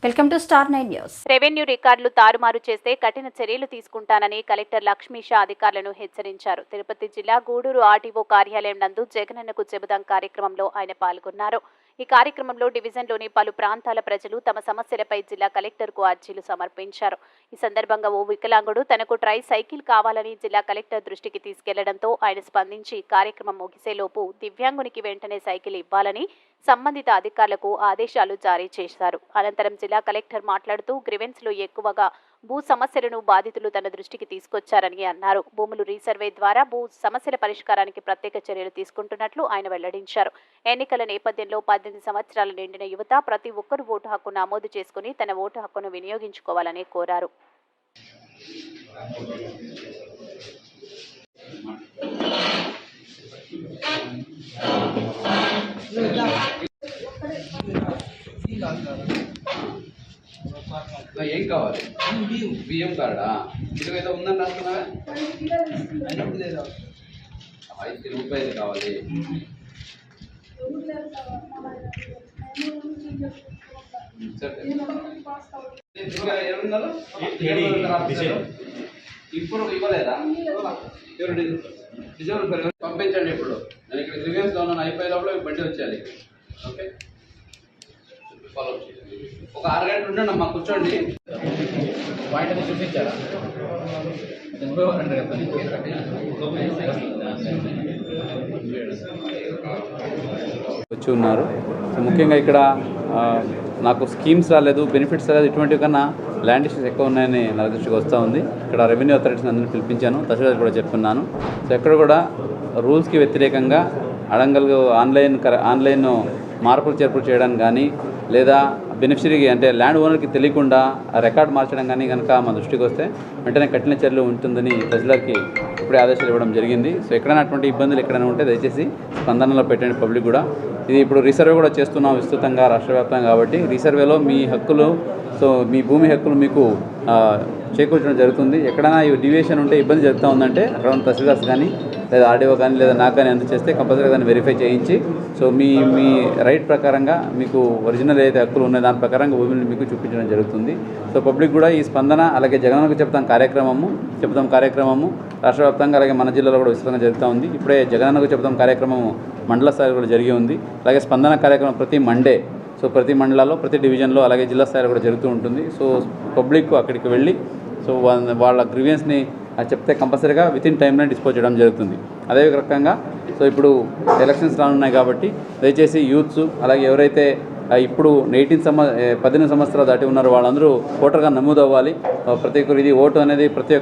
Welcome to star 9 news. Revenue రికార్డులు తారుమారు చేస్తే కఠిన చర్యలు తీసుకుంటానని కలెక్టర్ లక్ష్మీషా అధికారులను హెచ్చరించారు. తిరుపతి జిల్లా గూడూరు ఆర్టీఓ కార్యాలయం నందు జగనన్నకు చెబుదాం కార్యక్రమంలో ఆయన పాల్గొన్నారు. ఈ కార్యక్రమంలో డివిజన్లోని పలు ప్రాంతాల ప్రజలు తమ సమస్యలపై జిల్లా కలెక్టర్కు అర్జీలు సమర్పించారు. ఈ సందర్భంగా ఓ వికలాంగుడు తనకు ట్రై సైకిల్ కావాలని జిల్లా కలెక్టర్ దృష్టికి తీసుకెళ్లడంతో ఆయన స్పందించి కార్యక్రమం ముగిసేలోపు దివ్యాంగునికి వెంటనే సైకిల్ ఇవ్వాలని సంబంధిత అధికారులకు ఆదేశాలు జారీ చేశారు. అనంతరం జిల్లా కలెక్టర్ మాట్లాడుతూ గ్రివెన్స్లో ఎక్కువగా భూ సమస్యలను బాధితులు తన దృష్టికి తీసుకొచ్చారని అన్నారు. భూములు రీసర్వే ద్వారా భూ సమస్యల పరిష్కారానికి ప్రత్యేక చర్యలు తీసుకుంటున్నట్లు ఆయన వెల్లడించారు. ఎన్నికల నేపథ్యంలో 18 సంవత్సరాలు నిండిన యువత ప్రతి ఒక్కరూ ఓటు హక్కు నమోదు చేసుకుని తన ఓటు హక్కును వినియోగించుకోవాలని కోరారు. ఏం కావాలి? బియ్యం కార్డా? ఇది ఏదో ఉందని అంటున్నా. 5 రూపాయలు కావాలి. ఇప్పుడు ఇవ్వలేదా? పంపించండి. ఇప్పుడు నేను ఇక్కడ రివ్యూస్ లో ఉన్నాను. అయిపోయే లోపల బండి వచ్చేయాలి. ఓకే, ఫాలో ఒక 6 గంటలు ఉండండి అమ్మా, కూర్చోండి. పాయింట్ అని చూపించారా? వచ్చి ఉన్నారు. సో ముఖ్యంగా ఇక్కడ నాకు స్కీమ్స్ రాలేదు, బెనిఫిట్స్ రాలేదు, ఇటువంటివి కన్నా ల్యాండ్ ఇష్యూస్ ఎక్కువ ఉన్నాయని నా దృష్టికి వస్తూ ఉంది. ఇక్కడ రెవెన్యూ అథారిటీస్ అందరినీ పిలిపించాను, తహసీల్దార్ కూడా చెప్తున్నాను. సో ఎక్కడ కూడా రూల్స్కి వ్యతిరేకంగా అడంగలు ఆన్లైన్ మార్పులు చేర్పులు చేయడానికి కానీ, లేదా బెనిఫిషరీకి అంటే ల్యాండ్ ఓనర్కి తెలియకుండా రికార్డ్ మార్చడం కానీ కనుక మా దృష్టికి వస్తే వెంటనే కఠిన చర్యలు ఉంటుందని తహసీల్దార్కి ఇప్పుడే ఆదేశాలు ఇవ్వడం జరిగింది. సో ఎక్కడైనా అటువంటి ఇబ్బందులు ఎక్కడైనా ఉంటే దయచేసి స్పందనలో పెట్టండి. పబ్లిక్ కూడా ఇది ఇప్పుడు రీసర్వే కూడా చేస్తున్నాం విస్తృతంగా రాష్ట్ర వ్యాప్తంగా. కాబట్టి రీసర్వేలో మీ హక్కులు, సో మీ భూమి హక్కులు మీకు చేకూర్చడం జరుగుతుంది. ఎక్కడైనా ఈ డివియేషన్ ఉంటే ఇబ్బంది జరుగుతూ ఉందంటే అక్కడ ఉన్న తహసీల్దార్స్ కానీ, లేదా ఆర్డీఓ కానీ, లేదా నాకు కానీ అందజేస్తే కంపల్సరీగా దాన్ని వెరిఫై చేయించి, సో మీ రైట్ ప్రకారంగా మీకు ఒరిజినల్ ఏదైతే హక్కులు ఉన్నాయో దాని ప్రకారంగా భూమిని మీకు చూపించడం జరుగుతుంది. సో పబ్లిక్ కూడా ఈ స్పందన, అలాగే జగనన్నకు చెప్తాం కార్యక్రమము రాష్ట్ర వ్యాప్తంగా అలాగే మన జిల్లాలో కూడా విస్తృతంగా జరుగుతూ ఉంది. ఇప్పుడే జగనన్నకు చెప్తాం కార్యక్రమం మండల స్థాయిలో కూడా జరిగి ఉంది. అలాగే స్పందన కార్యక్రమం ప్రతి మండే, సో ప్రతి మండలాల్లో, ప్రతి డివిజన్లో, అలాగే జిల్లా స్థాయిలో కూడా జరుగుతూ ఉంటుంది. సో పబ్లిక్ అక్కడికి వెళ్ళి సో వాళ్ళ గ్రీవియన్స్ని చెప్తే కంపల్సరీగా వితిన్ టైంలో డిస్పోజ్ చేయడం జరుగుతుంది. అదే రకంగా సో ఇప్పుడు ఎలక్షన్స్ రానున్నాయి కాబట్టి దయచేసి యూత్స్, అలాగే ఎవరైతే ఇప్పుడు 18 సంవత్సరాలు దాటి ఉన్నారో వాళ్ళందరూ ఓటర్గా నమోదు అవ్వాలి. ప్రతి ఒక్కరు ఇది ఓటు అనేది ప్రతి ఒక్క